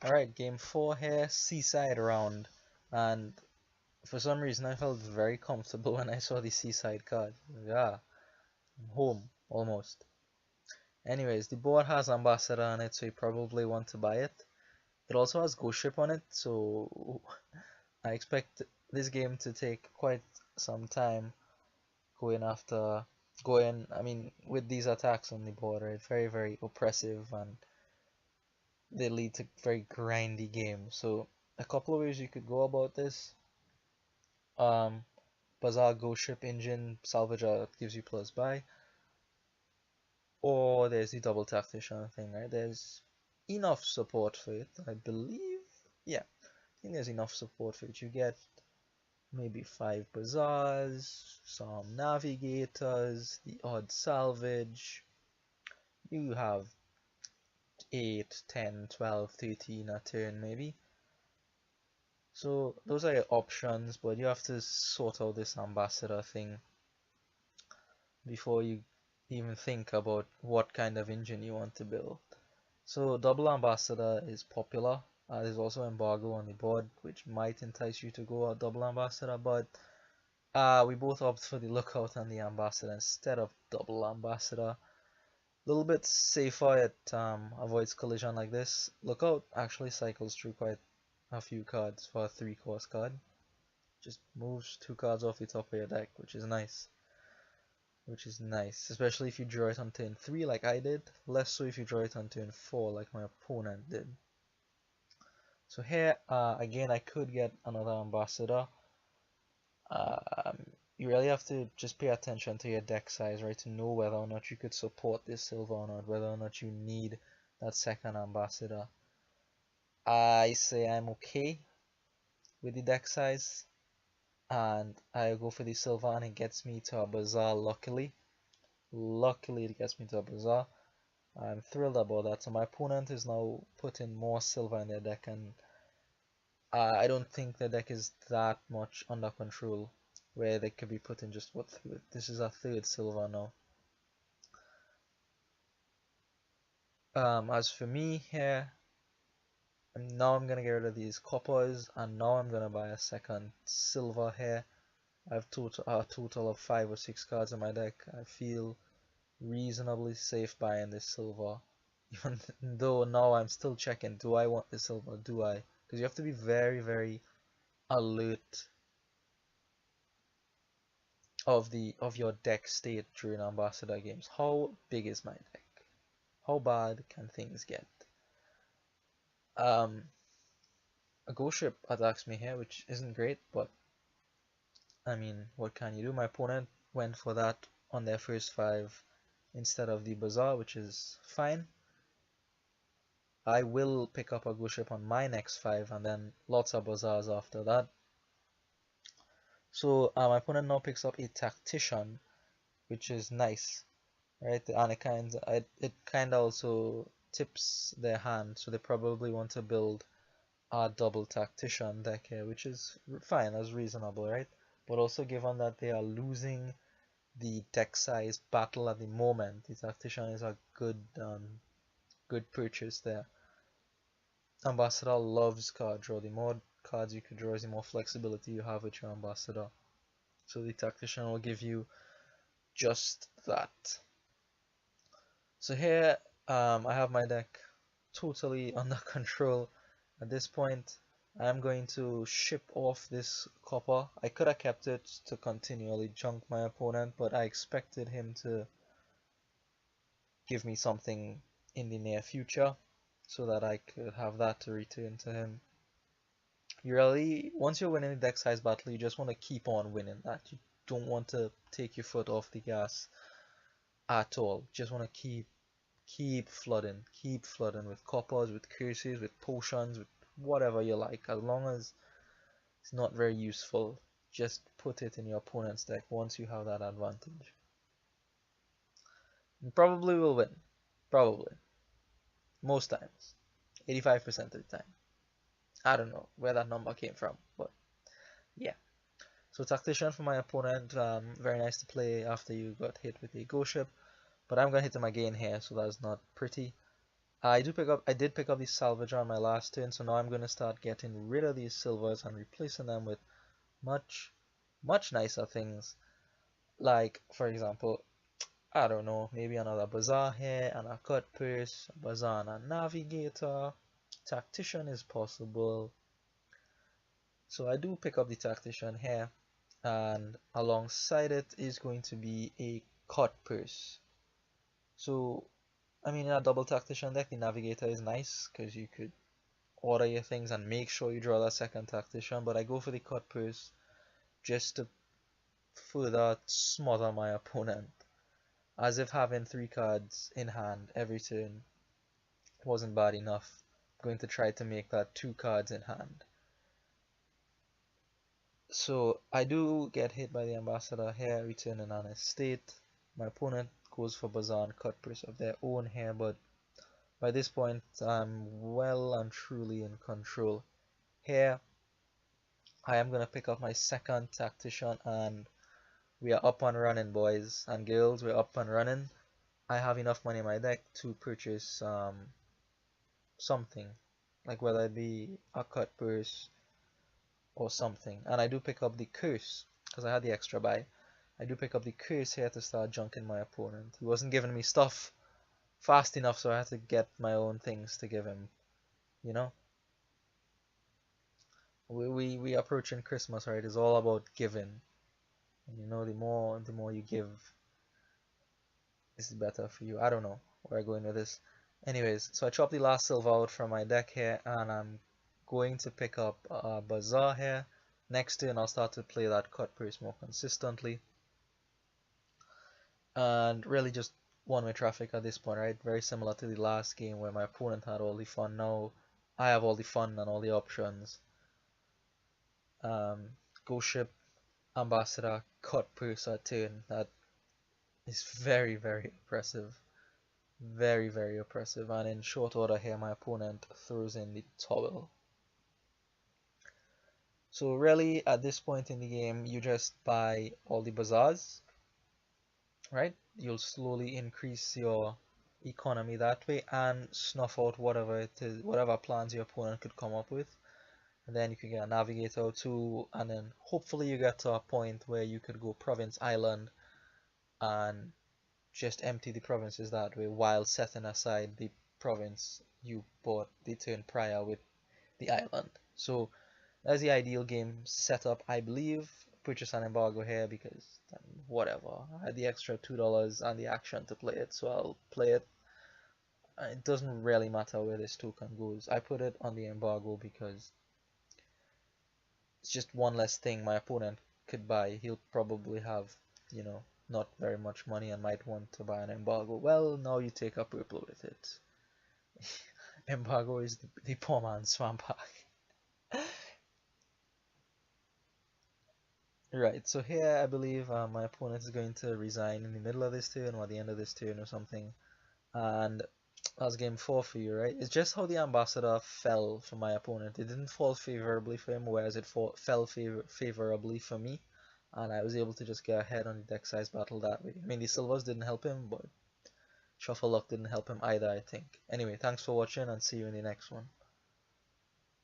Alright, game 4 here, Seaside round. And for some reason I felt very comfortable when I saw the Seaside card. Yeah, I'm home, almost. Anyways, the board has Ambassador on it, so you probably want to buy it. It also has Ghost Ship on it, so I expect this game to take quite some time going after, with these attacks on the board, right? Very, very oppressive, and they lead to very grindy games. So a couple of ways you could go about this. Um, Bazaar Ghost Ship Engine Salvager that gives you plus buy, or there's the double tactician thing, right? There's enough support for it, I believe. Yeah, I think there's enough support for it. You get maybe 5 bazaars, some navigators, the odd salvage. You have 8, 10, 12, 13 a turn maybe. So those are your options, but you have to sort out this ambassador thing before you even think about what kind of engine you want to build. So double ambassador is popular. There's also embargo on the board, which might entice you to go out double ambassador, but we both opt for the lookout and the ambassador instead of double ambassador. A little bit safer, it avoids collision like this. Lookout actually cycles through quite a few cards for a 3-cost card. Just moves 2 cards off the top of your deck, which is nice. Especially if you draw it on turn 3 like I did, less so if you draw it on turn 4 like my opponent did. So here, again, I could get another ambassador. You really have to just pay attention to your deck size, right, to know whether or not you could support this silver or not, whether or not you need that second ambassador. I say I'm okay with the deck size, and I go for the silver, and it gets me to a bazaar, luckily. Luckily, it gets me to a bazaar. I'm thrilled about that. So my opponent is now putting more silver in their deck, and I don't think the deck is that much under control, where they could be putting just what third. This is a third silver now. As for me here, now I'm gonna get rid of these coppers, and now I'm gonna buy a second silver here. I have a total of 5 or 6 cards in my deck. I feel reasonably safe buying this silver, even though now I'm still checking, do I want the silver, do I? Because you have to be very, very alert of your deck state during ambassador games. How big is my deck? How bad can things get? A ghost ship attacks me here, which isn't great, but I mean, what can you do? My opponent went for that on their first 5 instead of the bazaar, which is fine. I will pick up a ghost ship on my next 5 and then lots of bazaars after that. So my opponent now picks up a tactician, which is nice, right? And it kind of also tips their hand, so they probably want to build a double tactician deck here, which is fine, that's reasonable, right? But also given that they are losing the deck size battle at the moment, the tactician is a good purchase there. Ambassador loves card draw. The more cards you can draw, the more flexibility you have with your ambassador. So the tactician will give you just that. So here I have my deck totally under control. At this point, I'm going to ship off this copper. I could have kept it to continually junk my opponent, but I expected him to give me something in the near future so that I could have that to return to him. You really, once you're winning the deck size battle, you just want to keep on winning that. You don't want to take your foot off the gas at all. You just want to keep flooding with coppers, with curses, with potions, with whatever you like. As long as it's not very useful, just put it in your opponent's deck once you have that advantage. You probably will win. Probably. Most times. 85% of the time. I don't know where that number came from, but yeah. So tactician for my opponent, very nice to play after you got hit with a ghost ship, but I'm gonna hit him again here, so that's not pretty. I did pick up the salvage on my last turn, so now I'm gonna start getting rid of these silvers and replacing them with much, much nicer things. Like, for example, I don't know, maybe another bazaar here and a cut purse, a bazaar and a navigator. Tactician is possible. So I do pick up the tactician here, and alongside it is going to be a cut purse. So, I mean, in a double tactician deck, the navigator is nice because you could order your things and make sure you draw that second tactician, but I go for the cut purse just to further smother my opponent, as if having 3 cards in hand every turn wasn't bad enough. I'm going to try to make that 2 cards in hand. So I do get hit by the ambassador here, returning an estate. My opponent goes for bazaar and cut purse of their own here, but by this point I'm well and truly in control. Here I am going to pick up my second tactician, and we are up and running, boys and girls. We're up and running. I have enough money in my deck to purchase something, like whether it be a cut purse or something. And I do pick up the curse because I had the extra buy. I do pick up the curse here to start junking my opponent. He wasn't giving me stuff fast enough, so I had to get my own things to give him. You know, we approaching Christmas, right? It's all about giving. And you know, the more you give, is better for you. I don't know where I'm going with this. Anyways, so I chop the last silver out from my deck here, and I'm going to pick up a bazaar here. Next turn I'll start to play that cut purse more consistently. And really just one-way traffic at this point, right? Very similar to the last game where my opponent had all the fun. Now I have all the fun and all the options. Ghost ship, ambassador, cut purse at turn. That is very, very impressive. Very, very oppressive, and in short order here my opponent throws in the towel. So really at this point in the game you just buy all the bazaars, right? You'll slowly increase your economy that way and snuff out whatever it is, whatever plans your opponent could come up with. And then you can get a navigator or two, and then hopefully you get to a point where you could go province island and just empty the provinces that way while setting aside the province you bought the turn prior with the island. So that's the ideal game setup, I believe. Purchase an embargo here because whatever. I had the extra $2 and the action to play it, so I'll play it. It doesn't really matter where this token goes. I put it on the embargo because it's just one less thing my opponent could buy. He'll probably have, you know, not very much money and might want to buy an embargo. Well, now you take a purple with it. Embargo is the poor man's swamp pack. Right, so here I believe my opponent is going to resign in the middle of this turn or at the end of this turn or something. And that's game 4 for you, right? It's just how the ambassador fell for my opponent. It didn't fall favorably for him, whereas it fell favorably for me. And I was able to just get ahead on the deck size battle that way. I mean, the silvers didn't help him, but shuffle luck didn't help him either, I think. Anyway, thanks for watching and see you in the next one.